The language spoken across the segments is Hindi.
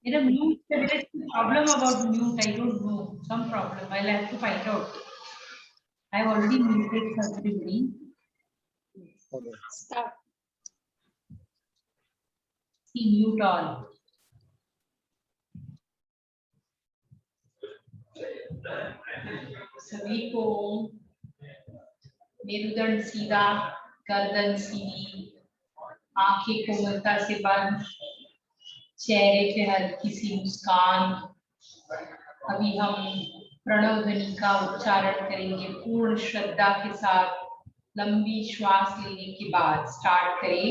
In a mute, there is a problem about mute. I don't know. Some problem. I'll have to find out. I've already muted everybody. Okay. Start. See, mute all. सभी को मेरुदंड सीधा, गर्दन सीधी, आंखें कोमलता से बंद, चेहरे पे हल्की सी मुस्कान। अभी हम प्रणव ध्वनि का उच्चारण करेंगे पूर्ण श्रद्धा के साथ। लंबी श्वास लेने के बाद स्टार्ट करें।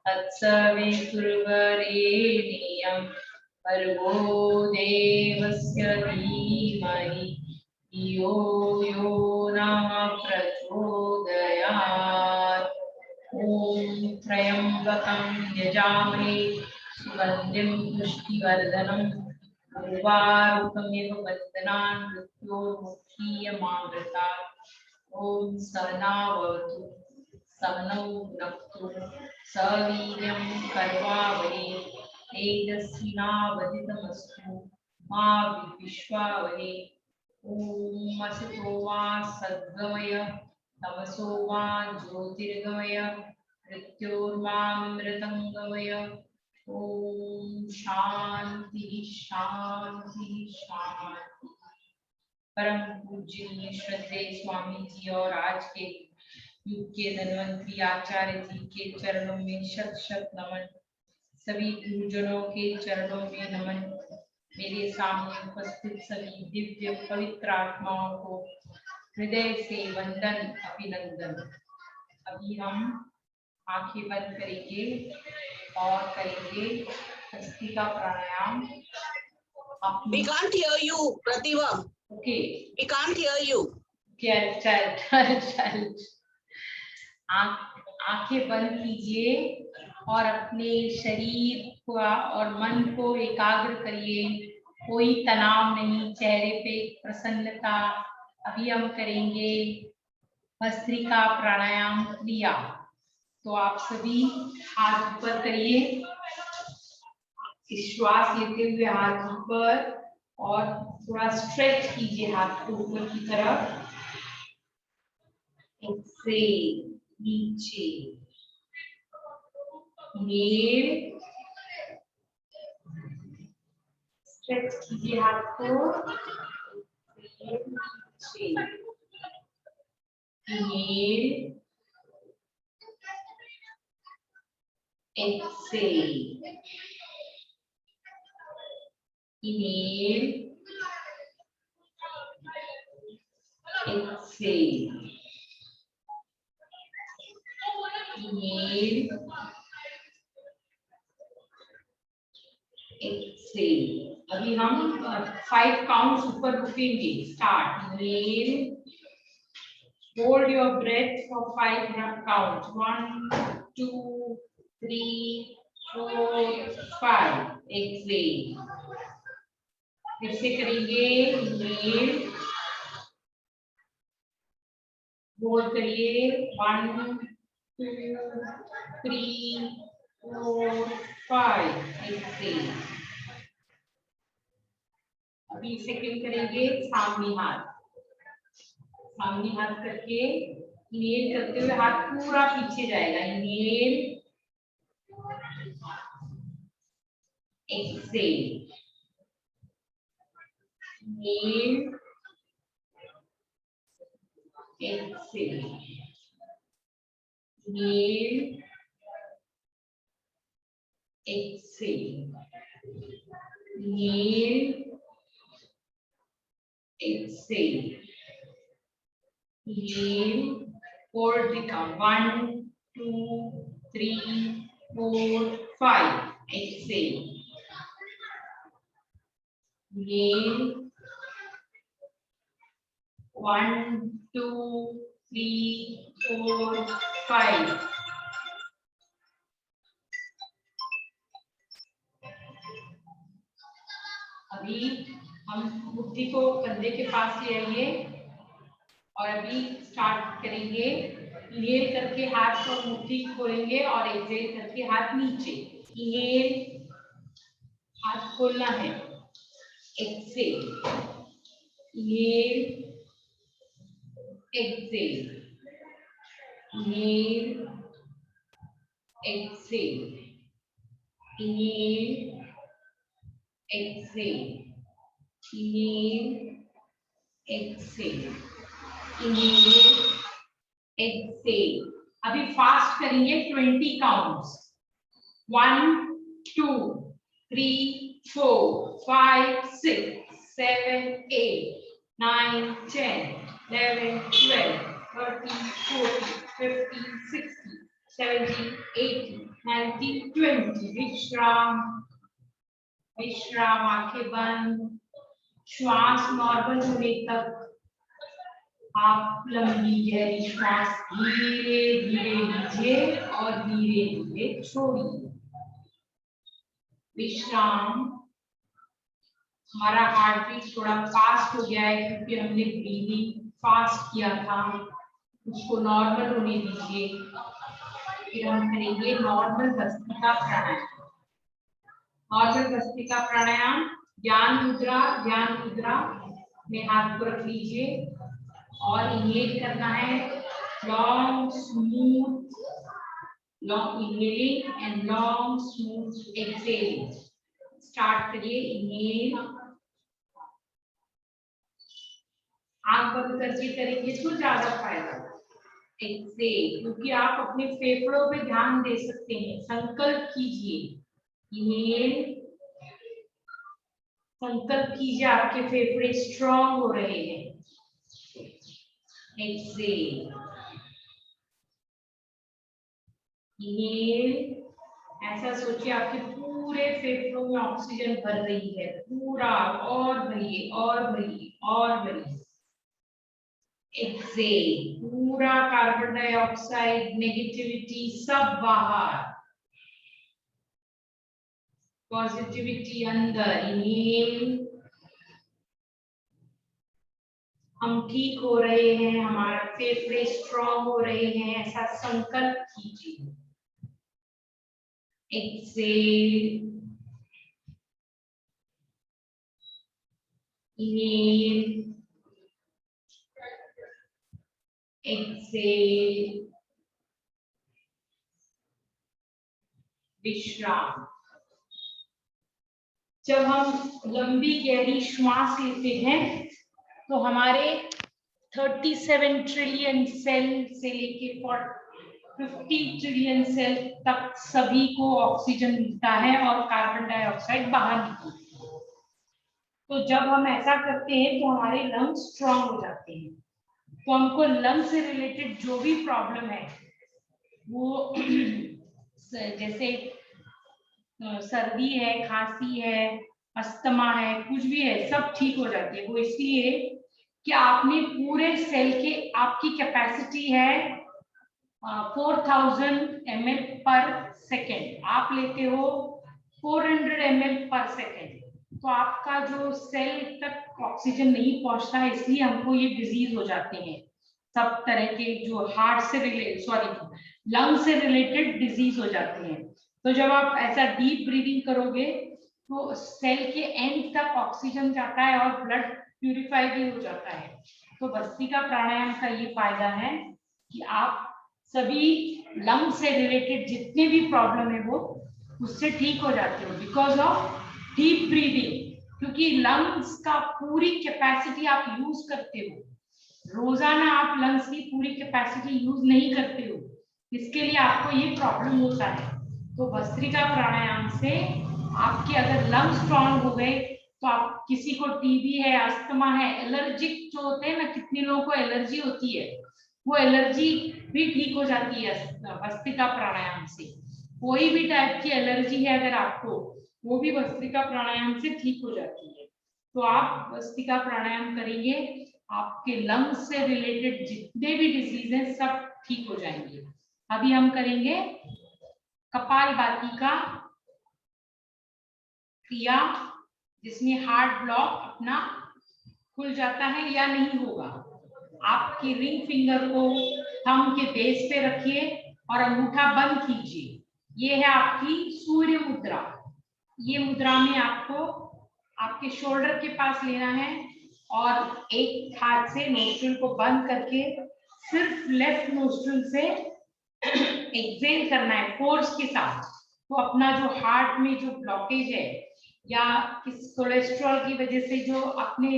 तत्सवितुर्वरेण्यं भर्गो देवस्य धीमहि धियो यो नः प्रचोदयात्। ॐ त्र्यम्बकं यजामहे सुगन्धिं पुष्टिवर्धनम् उर्वारुकमिव बन्धनान् मृत्योर्मुक्षीयमामृतात्। ॐ सहना भवतु सहनौ भुनक्तु सवीर्यं कर्वावहै तेजस्विनावधितमस्तु मा विद्विषावहै। ॐ असतो मा सद्गमय तमसो मा ज्योतिर्गमय मृत्योर्मामृतङ्गमय। ॐ शांति शांति शांति। परम पूज्य श्रद्धेय स्वामी जी और आज के युग के धन्वंतरी आचार्य जी के चरणों में शत शत नमन। सभी गुरुजनों के चरणों में नमन। मेरे सामने उपस्थित सभी दिव्य पवित्र आत्माओं को हृदय से वंदन अभिनंदन। अभी हम आंखें बंद करेंगे और करेंगे भस्त्रिका प्राणायाम। We can't hear you, Pratibha. Okay. We can't hear you. चल आंखें बंद कीजिए और अपने शरीर को और मन को एकाग्र करिए। कोई तनाव नहीं, चेहरे पे प्रसन्नता। अभी हम करेंगे भस्त्रिका प्राणायाम क्रिया। तो आप सभी हाथ ऊपर करिए, श्वास लेते हुए हाथ ऊपर और थोड़ा स्ट्रेच कीजिए हाथ को ऊपर की तरफ। एक्सेल नीचे, इनहेल, स्ट्रेच कीजिए हाथ को, नीचे, inhale, exhale, inhale, exhale, inhale, exhale. अभी हम 5 काउंट्स ऊपर रुकेंगे। Start. Inhale, hold your breath for 5 counts. 1 2 3 4 5। Exhale. फिर से करेंगे। इनहेल, होल्ड करिए। 1 2 3 4 5। एक्सेल। अभी सेकंड करेंगे सामने हाथ। सामने हाथ करके इनहेल करते हुए हाथ पूरा पीछे जाएगा। Inhale, exhale, inhale, exhale, inhale, exhale, inhale, exhale, inhale, hold the count 1 2 3 4 5, exhale, inhale, 1 2 3 4 5, अभी हम मुट्ठी को कंधे के पास ले आइए और अभी स्टार्ट करेंगे। इनहेल करके हाथ को मुट्ठी खोलेंगे और एक्सहेल करके हाथ नीचे। इनहेल, हाथ खोलना है, exhale, inhale, exhale, inhale, exhale, inhale, exhale, inhale, exhale, inhale, exhale. अभी फास्ट करेंगे 20 काउंट्स। 1 2 3 4 5 6 7 8 9 10 11 12 13 14 15 16 17 18 19 20। विश्राम, विश्राम, आंखें बंद। श्वास नॉर्मल होने तक आप लंबी गहरी श्वास धीरे धीरे लीजिए और धीरे धीरे छोड़िए। विश्राम। हमारा हार्ट बीट थोड़ा फास्ट हो गया है क्योंकि हमने ब्रीदिंग फास्ट किया था, उसको नॉर्मल होने दीजिए। फिर हम करेंगे नॉर्मल भस्त्रिका प्राणायाम। नॉर्मल भस्त्रिका प्राणायाम ज्ञान मुद्रा में हाथ को रख लीजिए और इनहेल करना है long smooth, long inhaling and long smooth exhaling. Start करिए। इनहेल, आंख बंद करके करेंगे तो ज्यादा फायदा। एक्सहेल, क्योंकि आप अपने फेफड़ों पे ध्यान दे सकते हैं। संकल्प कीजिए। इनहेल, संकल्प कीजिए आपके फेफड़े स्ट्रांग हो रहे हैं। एक्सहेल, इनहेल, ऐसा सोचिए आपके पूरे फेफड़ों में ऑक्सीजन भर रही है, पूरा, और भरिए और भरिए और भरिए। एक्सहेल, पूरा कार्बन डाइऑक्साइड, नेगेटिविटी सब बाहर, पॉजिटिविटी अंदर। इनहेल, हम ठीक हो रहे हैं, हमारे फेफड़े स्ट्रांग हो रहे हैं, ऐसा संकल्प कीजिए। एक्सहेल, इनहेल, एक्सहेल, विश्राम। जब हम लंबी गहरी श्वास लेते हैं तो हमारे 37 ट्रिलियन सेल से लेके 50 ट्रिलियन सेल तक सभी को ऑक्सीजन मिलता है और कार्बन डाइऑक्साइड बाहर निकलता है। तो जब हम ऐसा करते हैं तो हमारे लंग्स स्ट्रांग हो जाते हैं। तो हमको लंग से रिलेटेड जो भी प्रॉब्लम है वो जैसे सर्दी है, खांसी है, अस्थमा है, कुछ भी है, सब ठीक हो जाती है। वो इसलिए कि आपने पूरे सेल के, आपकी कैपेसिटी है 4000 ml पर सेकेंड, आप लेते हो 400 ml पर सेकेंड। तो आपका जो सेल तक ऑक्सीजन नहीं पहुंचता है, इसलिए हमको ये डिजीज हो जाते हैं। सब तरह के जो हार्ट से रिलेटेड, लंग से रिलेटेड डिजीज हो जाते हैं। तो जब आप ऐसा डीप ब्रीदिंग करोगे तो सेल के एंड तक ऑक्सीजन जाता है और ब्लड प्यूरिफाई भी हो जाता है। तो भस्त्रिका प्राणायाम का ये फायदा है कि आप सभी लंग से रिलेटेड जितने भी प्रॉब्लम है वो उससे ठीक हो जाते हो बिकॉज ऑफ डीप ब्रीदिंग। क्योंकि लंग्स का पूरी कैपेसिटी आप यूज करते हो, रोजाना आप लंग्स की पूरी कैपेसिटी यूज नहीं करते हो, इसके लिए आपको ये प्रॉब्लम होता है। तो भस्त्रिका प्राणायाम से आपके अगर लंग स्ट्रांग हो गए तो आप किसी को टीबी है, अस्थमा है, एलर्जिक जो होते हैं ना, कितने लोगों को एलर्जी होती है, वो एलर्जी भी ठीक हो जाती है भस्त्रिका प्राणायाम से। कोई भी टाइप की एलर्जी है अगर आपको, वो भी भस्त्रिका प्राणायाम से ठीक हो जाती है। तो आप भस्त्रिका प्राणायाम करेंगे, आपके लंग्स से रिलेटेड जितने भी डिजीज हैं सब ठीक हो जाएंगे। अभी हम करेंगे कपालभाति का क्रिया, जिसमें हार्ट ब्लॉक अपना खुल जाता है या नहीं होगा। आपकी रिंग फिंगर को थंब के बेस पे रखिए और अंगूठा बंद कीजिए। ये है आपकी सूर्य मुद्रा। ये मुद्रा में आपको आपके शोल्डर के पास लेना है और एक हाथ से नोस्ट्रिल को बंद करके सिर्फ लेफ्ट नोस्ट्रिल से एक्सेल करना है फोर्स के साथ। तो अपना जो हार्ट में जो ब्लॉकेज है या किस कोलेस्ट्रॉल की वजह से जो अपने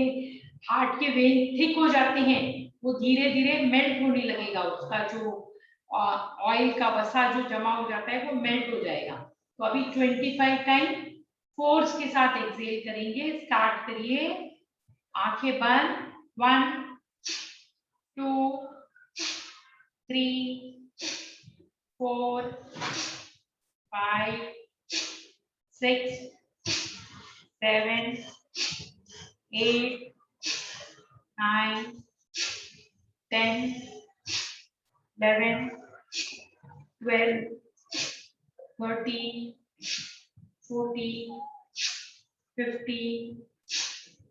हार्ट के वेन थिक हो जाते हैं, वो धीरे धीरे मेल्ट होने लगेगा। उसका जो ऑयल का वसा जो जमा हो जाता है वो मेल्ट हो जाएगा। तो अभी 25 टाइम फोर्स के साथ एक्सेल करेंगे। स्टार्ट करिए, आंखें बंद। 1 2 3 4 5 6 7 8 9 10 11 12 13 14 15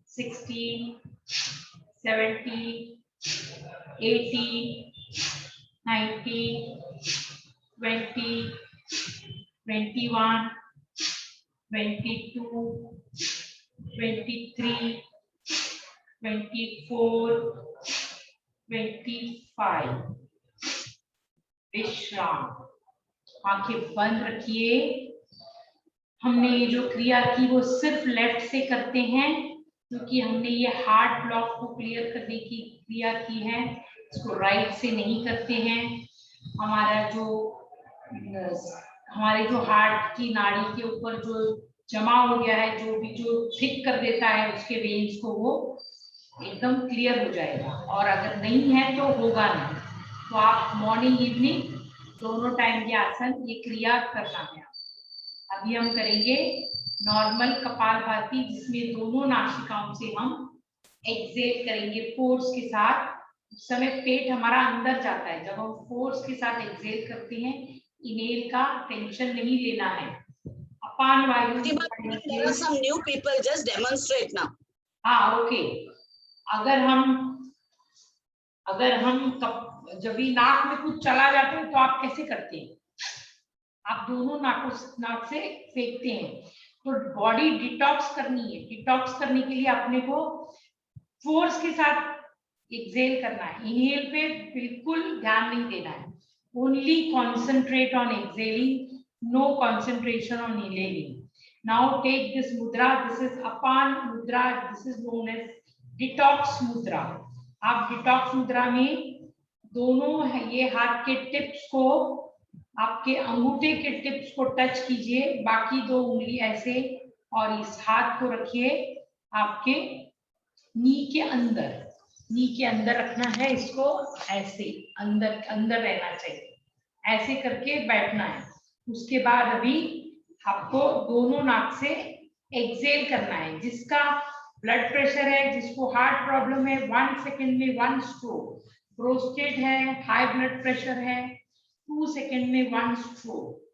16 17 18 19 20 21 22 23 24 25। विश्राम। आंखें बंद रखिए। हमने ये जो क्रिया की वो सिर्फ लेफ्ट से करते हैं, क्योंकि हमने ये हार्ट ब्लॉक को क्लियर करने की क्रिया की है। इसको राइट से नहीं करते हैं। हमारे जो हार्ट की नाड़ी के ऊपर जो जमा हो गया है, जो भी जो थिक कर देता है उसके वेन्स को, वो एकदम क्लियर हो जाएगा। और अगर नहीं है तो होगा नहीं। तो आप मॉर्निंग इवनिंग दोनों टाइम के आसन ये क्रिया करना है। अभी हम करेंगे नॉर्मल कपालभाति, जिसमें दोनों नासिकाओं से हम एक्सेल करेंगे फोर्स के साथ। उस समय पेट हमारा अंदर जाता है। जब हम फोर्स के साथ एक्सेल करते हैं, इनहेल का टेंशन नहीं लेना है। अपान वायु There are some new people, just demonstrate now. हाँ, ओके। अगर हम जब भी नाक में कुछ चला जाता है तो आप कैसे करते हैं? आप दोनों नाक से फेंकते हैं। तो बॉडी डिटॉक्स करनी है। डिटॉक्स करने के लिए अपने को फोर्स के साथ एक्सेल करना है। इनहेल पे बिल्कुल ध्यान नहीं देना है। Only concentrate on exhaling, no concentration on inhaling. Now take this mudra, this is Apan mudra, this is known as detox mudra. आप डिटॉक्स मुद्रा में दोनों ये हाथ के टिप्स को, आपके अंगूठे के टिप्स को टच कीजिए, बाकी दो उंगली ऐसे, और इस हाथ को रखिए आपके नी के अंदर रखना है। इसको ऐसे अंदर अंदर रहना चाहिए, ऐसे करके बैठना है। उसके बाद अभी आपको दोनों नाक से एक्सेल करना है। जिसका ब्लड प्रेशर है, जिसको हार्ट प्रॉब्लम है, 1 सेकेंड में 1 स्ट्रोक। प्रोस्टेट है, हाई ब्लड प्रेशर है, 2 सेकेंड में 1 स्ट्रोक।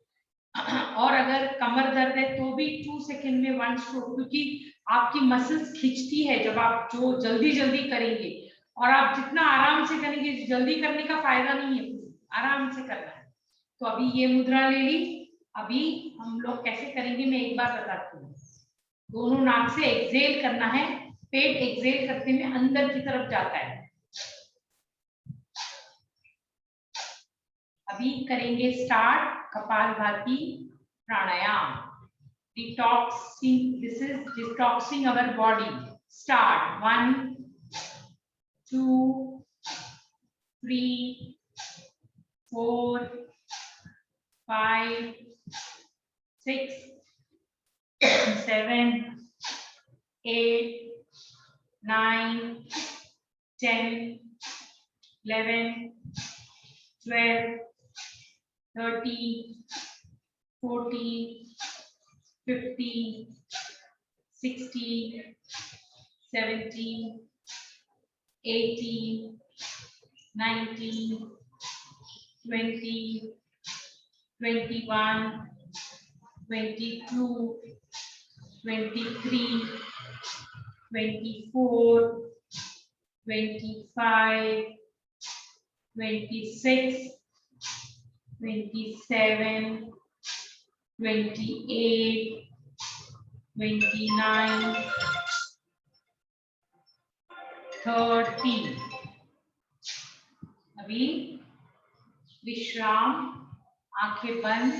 और अगर कमर दर्द है तो भी 2 सेकेंड में 1 स्ट्रोक, क्योंकि आपकी मसल्स खिंचती है जब आप जो जल्दी जल्दी करेंगे। और आप जितना आराम से करेंगे, जल्दी करने का फायदा नहीं है, आराम से करना है। तो अभी ये मुद्रा ले ली। अभी हम लोग कैसे करेंगे मैं एक बार बताती हूँ। दोनों नाक से एक्सेल करना है। पेट एक्सेल करते में अंदर की तरफ जाता है। अभी करेंगे start kapalbhati pranayama. Detoxing, this is detoxing our body. Start 1 2 3 4 5 6 7, 8, 9, 10, 11, 12, 13, 14, 15, 16, 17, 18, 19, 20, 21, 22, 23, 24, 25, 26, 27, 28, 29, 30. अभी विश्राम, आंखें बंद।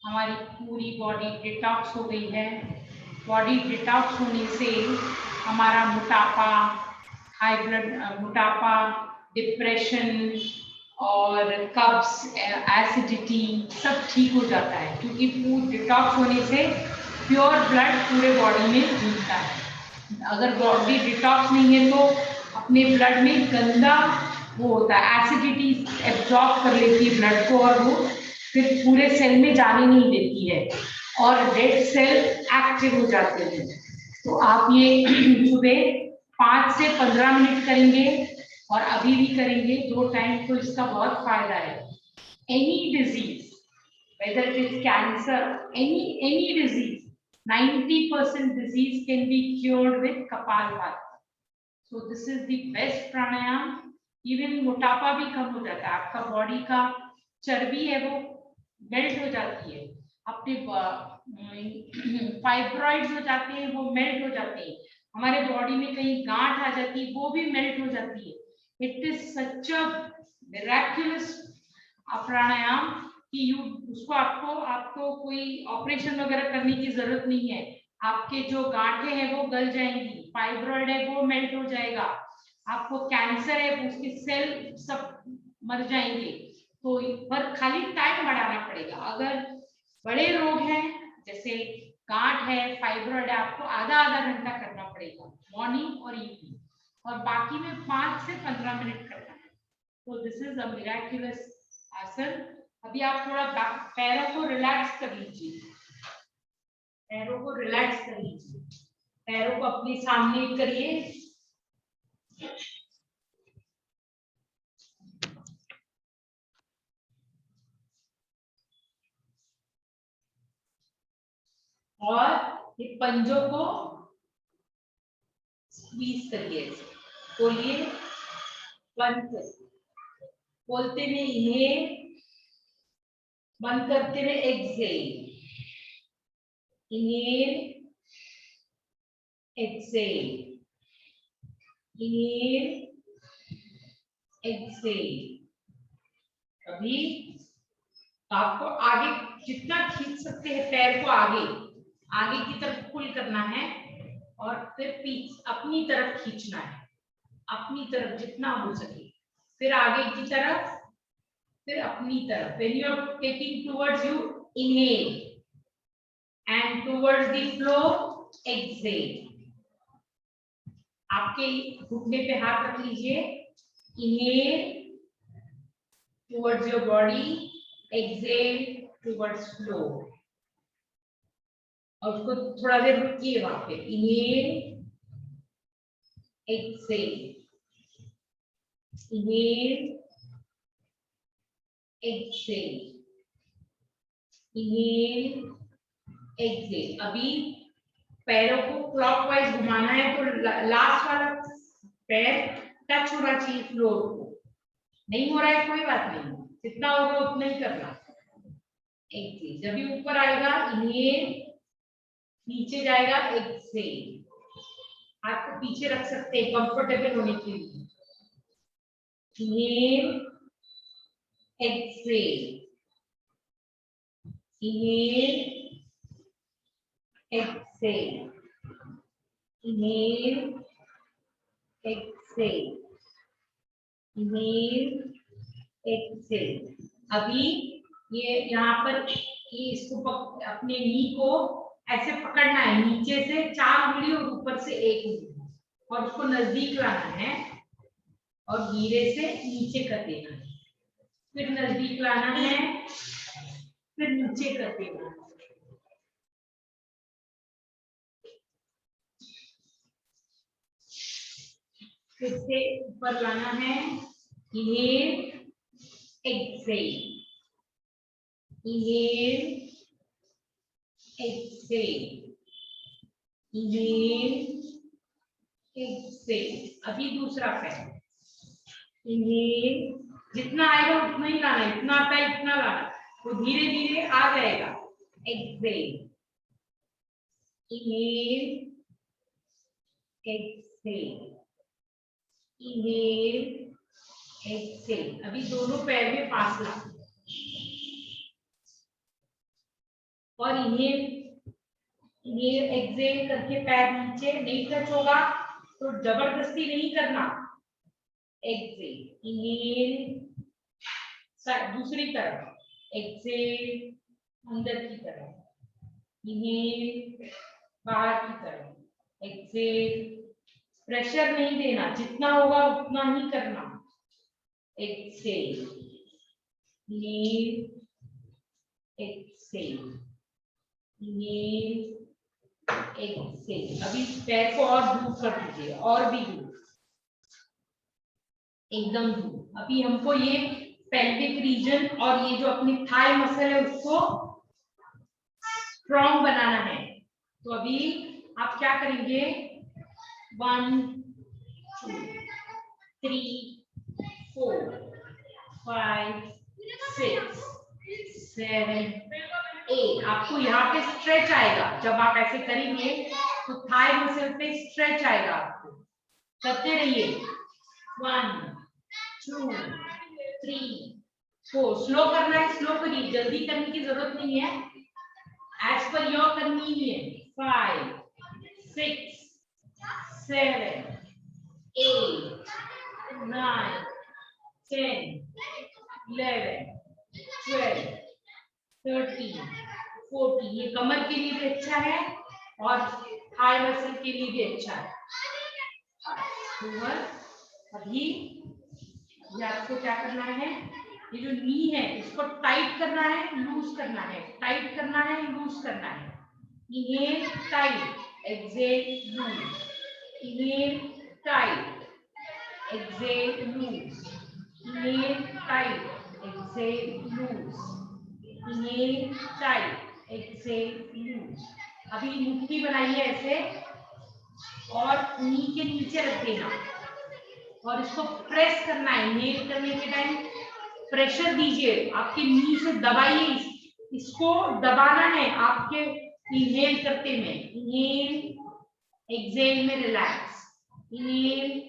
हमारी पूरी बॉडी डिटॉक्स हो गई है। बॉडी डिटॉक्स होने से हमारा मोटापा, हाई ब्लड मोटापा, डिप्रेशन और कब्ज, एसिडिटी सब ठीक हो जाता है, क्योंकि पूरा डिटॉक्स होने से प्योर ब्लड पूरे बॉडी में घूमता है। अगर बॉडी डिटॉक्स नहीं है तो अपने ब्लड में गंदा वो होता है, एसिडिटी एब्जॉर्ब कर लेती है ब्लड को और वो फिर पूरे सेल में जाने नहीं देती है और डेड सेल एक्टिव हो जाते हैं। तो आप ये सुबह 5 से 15 मिनट करेंगे और अभी भी करेंगे 2 टाइम, तो इसका बहुत फायदा है। Any disease, whether it is cancer, any disease, 90% disease can be cured with Kapalbhati. So this is the best pranayam. Even मोटापा भी कम हो जाता है, आपका बॉडी का चर्बी है वो मेल्ट हो जाती है, अपने फाइब्रॉइड्स हो जाते हैं वो मेल्ट हो जाते हैं, हमारे बॉडी में कहीं गांठ आ जाती है वो भी मेल्ट हो जाती है। It is such a miraculous pranayama कि उसको आपको कोई ऑपरेशन वगैरह करने की जरूरत नहीं है। आपके जो गांठें हैं वो गल जाएंगी, फाइब्रॉइड है वो मेल्ट हो जाएगा, आपको कैंसर है उसके सेल सब मर जाएंगे। तो पर खाली टाइम बढ़ाना पड़ेगा। अगर बड़े रोग हैं जैसे गांठ है, फाइब्रॉइड है, आपको आधा घंटा करना पड़ेगा मॉर्निंग और इवनिंग, और बाकी में 5 से 15 मिनट करना है। तो दिस इज अ मिरेक्युलस आसन। अभी आप थोड़ा पैरों को रिलैक्स कर लीजिए, पैरों को रिलैक्स कर लीजिए, पैरों को अपने सामने करिए। और ये पंजों को स्क्वीज करिए, बोलिए बंद, बोलते हुए इन्हेल, बंद करते हुए exhale, inhale exhale, inhale exhale. अभी आपको आगे जितना खींच सकते हैं पैर को आगे की तरफ पुल करना है और फिर पीछे अपनी तरफ खींचना है, अपनी तरफ जितना हो सके, फिर आगे की तरफ, फिर अपनी तरफ। When you are taking towards you, inhale, and towards the floor, exhale. आपके घुटने पे हाथ रख लीजिए, inhale towards your body, exhale towards floor. और उसको थोड़ा देर रुकिए वहां पे, inhale, exhale, inhale, exhale, inhale, exhale। अभी पैरों को क्लॉकवाइज घुमाना है, तो लास्ट वाला पैर टच होना चाहिए फ्लोर को। नहीं हो रहा है कोई बात नहीं, जितना होगा उतना ही करना। एक्सहेल, जब भी ऊपर आएगा इन्हेल, नीचे जाएगा एक्सहेल। हाथ को पीछे रख सकते हैं कंफर्टेबल होने के लिए। Inhale exhale, inhale exhale, inhale exhale, inhale exhale. अभी ये यहाँ पर ये इसको अपने नी को ऐसे पकड़ना है, नीचे से 4 उंगली और ऊपर से 1 उंगली, और उसको नजदीक लाना है और धीरे से नीचे कर देना है, फिर नजदीक लाना है, फिर नीचे कर देना है। फिर से ऊपर लाना है, inhale exhale, inhale exhale, inhale exhale. अभी दूसरा पैर, इनहेल, जितना आएगा उतना ही लाना है, इतना आता है इतना लाना है, वो धीरे धीरे आ जाएगा। Exhale, inhale exhale, inhale exhale. अभी दोनों पैर में फासला, और इनहेल इनहेल एक्सहेल करके पैर नीचे, नहीं टच होगा तो जबरदस्ती नहीं करना। एक्सहेल, इनहेल दूसरी तरफ, एक्सहेल अंदर की तरफ, इनहेल बाहर की तरफ, एक्सहेल, प्रेशर नहीं देना, जितना होगा उतना ही करना। Exhale, inhale exhale, inhale exhale. अभी पैर को और दूर कर दीजिए, और भी दूर, एकदम दूर। अभी हमको ये पेल्विक रीजन और ये जो अपनी थाई मसल है उसको स्ट्रॉन्ग बनाना है। तो अभी आप क्या करेंगे, 1 2 3 4 5 6 7 8। आपको यहाँ पे स्ट्रेच आएगा, जब आप ऐसे करेंगे तो थाई मसल पे स्ट्रेच आएगा। आपको करते रहिए, 1 2 3 4। स्लो करना है, स्लो करिए, जल्दी करने की जरूरत नहीं है, एज पर योर कन्वीनियंस। 5 6 7 8 9 10 11 12 13 14। ये कमर के लिए भी अच्छा है और थाई मसल के लिए भी अच्छा है। अभी आपको क्या करना है, ये जो नी है इसको टाइट करना है, लूज करना है, टाइट करना है, लूज करना है। Inhale tight, exhale loose, inhale tight, exhale loose, inhale tight, exhale loose, inhale tight, exhale loose. अभी मुट्ठी बनाइए ऐसे और नी के नीचे रख देना और इसको प्रेस करना है। इनहेल करने के टाइम प्रेशर दीजिए, आपके नी से दबाइए, इसको दबाना है आपके इनहेल करते में। इनहेल एक्सहेल में रिलैक्स, इनहेल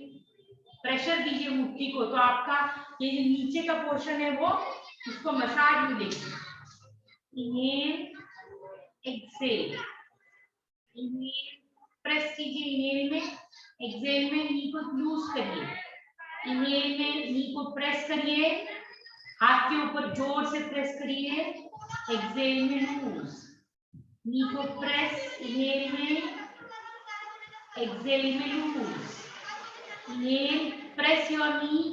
प्रेशर दीजिए मुट्ठी को, तो आपका ये जो नीचे का पोर्शन है वो इसको मसाज मिलेगी। इनहेल एक्सहेल, इनहेल प्रेस कीजिए, इनहेल में, एक्सहेल में नी को लूज करिए, इनहेल में नी को प्रेस करिए, हाथ के ऊपर जोर से प्रेस करिए, एक्सहेल में लूज, नी को प्रेस, इनहेल में, एक्सहेल में loose, inhale press your knee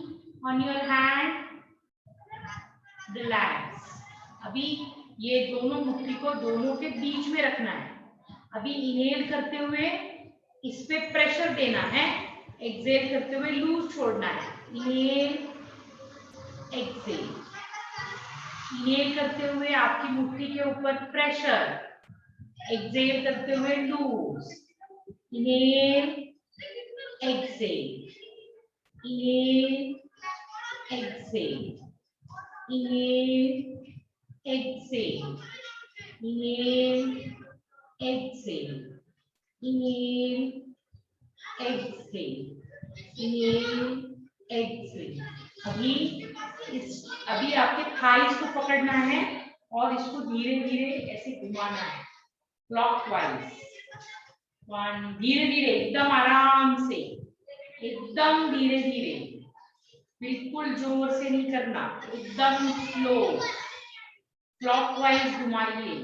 on your hand, relax. अभी ये दोनों मुट्ठी को दोनों के बीच में रखना है। अभी इनहेल करते हुए इस पे प्रेशर देना है, एक्सहेल करते हुए लूज छोड़ना है। इनहेल एक्सहेल, इनहेल करते हुए आपकी मुट्ठी के ऊपर प्रेशर, एक्सहेल करते हुए loose, inhale exhale, inhale exhale, inhale exhale, inhale exhale, inhale exhale, inhale exhale. अभी आपके थाइस को पकड़ना है और इसको धीरे धीरे ऐसे घुमाना है क्लॉकवाइज। धीरे धीरे, एकदम आराम से, एकदम धीरे धीरे, बिल्कुल जोर से नहीं करना, एकदम स्लो, क्लॉकवाइज घुमाइए।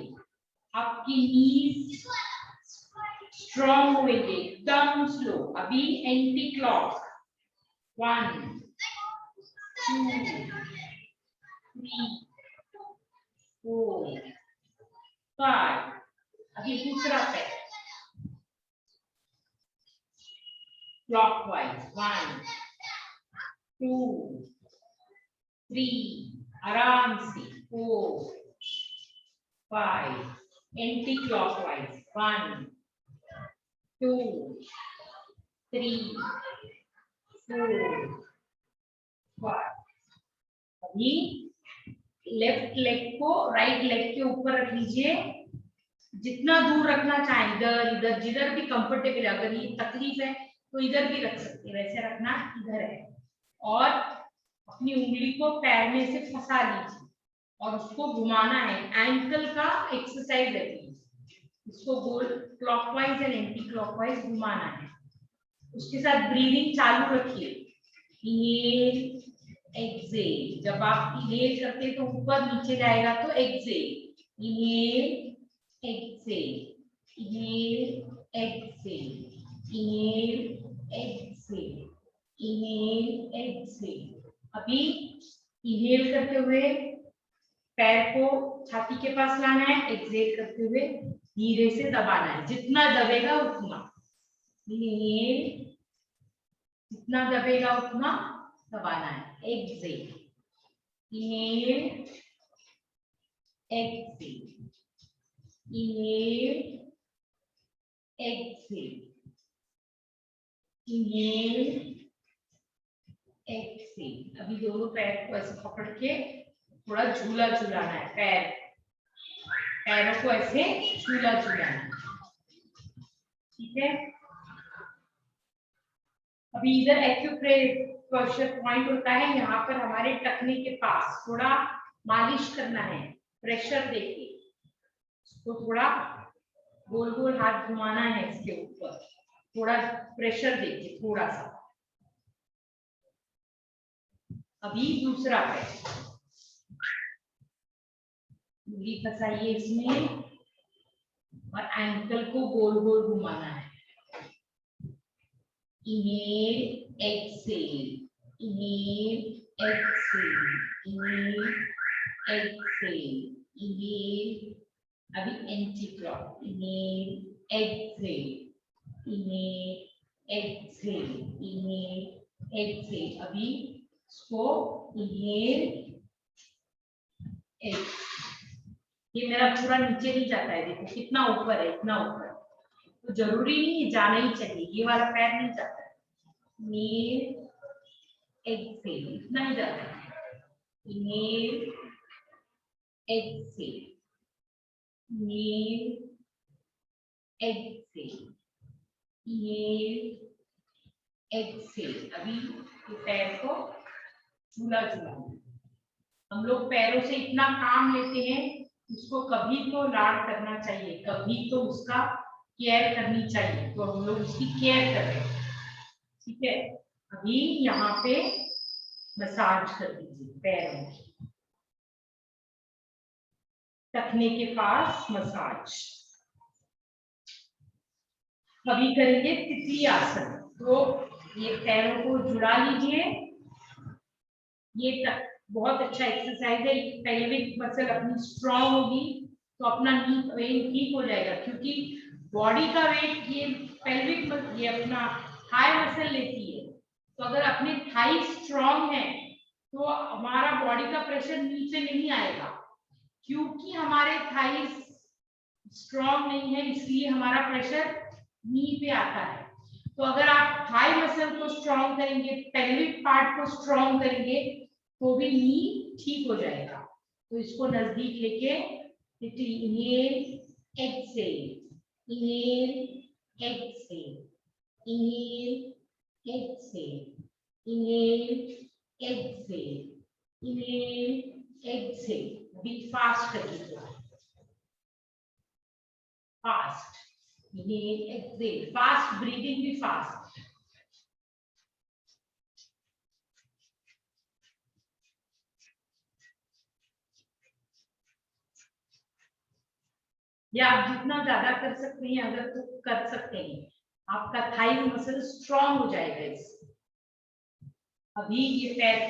आपकी नीज स्ट्रॉन्ग होंगे, एकदम स्लो। अभी एंटी क्लॉक 1 2 3 4 5। अभी दूसरा पैर क्लॉकवाइज 1 2 3, आराम से 4 5, एंटी क्लॉकवाइज 1 2 3 4 5। अभी लेफ्ट लेग को राइट लेग के ऊपर रख लीजिए, जितना दूर रखना चाहे, इधर इधर जिधर भी कंफर्टेबल है। अगर ये तकलीफ है तो इधर भी रख सकते हैं, वैसे रखना इधर है। और अपनी उंगली को पैर में से फंसा लीजिए और उसको घुमाना है। एंकल का एक्सरसाइज है, इसको गोल क्लॉकवाइज एंड एंटी क्लॉकवाइज घुमाना है। उसके साथ ब्रीदिंग चालू रखिए। इनहेल एक्सहेल, जब आप इनहेल करते हैं तो ऊपर नीचे जाएगा तो exhale, inhale exhale, inhale exhale, inhale exhale, inhale exhale. अभी इनहेल करते हुए पैर को छाती के पास लाना है, एक्सहेल करते हुए धीरे से दबाना है, जितना दबेगा उतना। इनहेल, जितना दबेगा उतना दबाना है। Exhale, inhale exhale, inhale exhale, inhale exhale. अभी दोनों पैर को ऐसे पकड़ के थोड़ा झूला झूलाना है, पैरों को ऐसे झूला झूलाना है, ठीक है। अभी इधर एक्यूप्रेशर पॉइंट होता है, यहाँ पर हमारे टखने के पास थोड़ा मालिश करना है, प्रेशर देके तो थोड़ा गोल गोल हाथ घुमाना है, इसके ऊपर थोड़ा प्रेशर देके थोड़ा सा। अभी दूसरा पैर, उंगली फंसाइए इसमें और एंकल को गोल गोल घुमाना है। Inhale exhale, inhale exhale, inhale exhale, inhale. अभी anti clock, inhale exhale, inhale exhale, inhale exhale. अभी इसको इनहेल एक्सहेल, ये मेरा पूरा नीचे नहीं जाता है, देखो कितना ऊपर है, इतना ऊपर। तो जरूरी नहीं जाना ही चाहिए, ये वाला पैर नहीं जाता है। इनहेल एक्सहेल, इतना ही जाता है। Inhale exhale, inhale exhale, inhale exhale. अभी ये पैर को झूला झूला। हम लोग पैरों से इतना काम लेते हैं, उसको कभी तो लाड करना चाहिए, कभी तो उसका केयर करनी चाहिए, तो हम लोग उसकी केयर कर रहे हैं, ठीक है। अभी यहाँ पे मसाज कर दीजिए पैरों की, टखने के पास मसाज। अभी करेंगे तितली आसन, तो ये पैरों को जुड़ा लीजिए। ये बहुत अच्छा एक्सरसाइज है, पेल्विक मसल अपनी स्ट्रॉन्ग होगी तो अपना नी वेट ठीक हो जाएगा, क्योंकि बॉडी का वेट ये पेल्विक ये अपना थाई मसल लेती है। तो अगर अपने थाई स्ट्रॉन्ग है तो हमारा बॉडी का प्रेशर नीचे नहीं आएगा, क्योंकि हमारे थाई स्ट्रॉन्ग नहीं है इसलिए हमारा प्रेशर नी पे आता है। तो अगर आप थाई मसल को स्ट्रॉन्ग करेंगे, पेल्विक पार्ट को स्ट्रॉन्ग करेंगे तो भी नी ठीक हो जाएगा। तो इसको नजदीक लेके inhale exhale, inhale exhale, inhale exhale, inhale exhale, inhale exhale. अभी फास्ट करिए, fast inhale exhale, fast breathing भी फास्ट। या आप जितना ज्यादा कर सकते हैं अगर तो कर सकते हैं, आपका थाई मसल स्ट्रांग हो जाएगा इससे। अभी ये पैर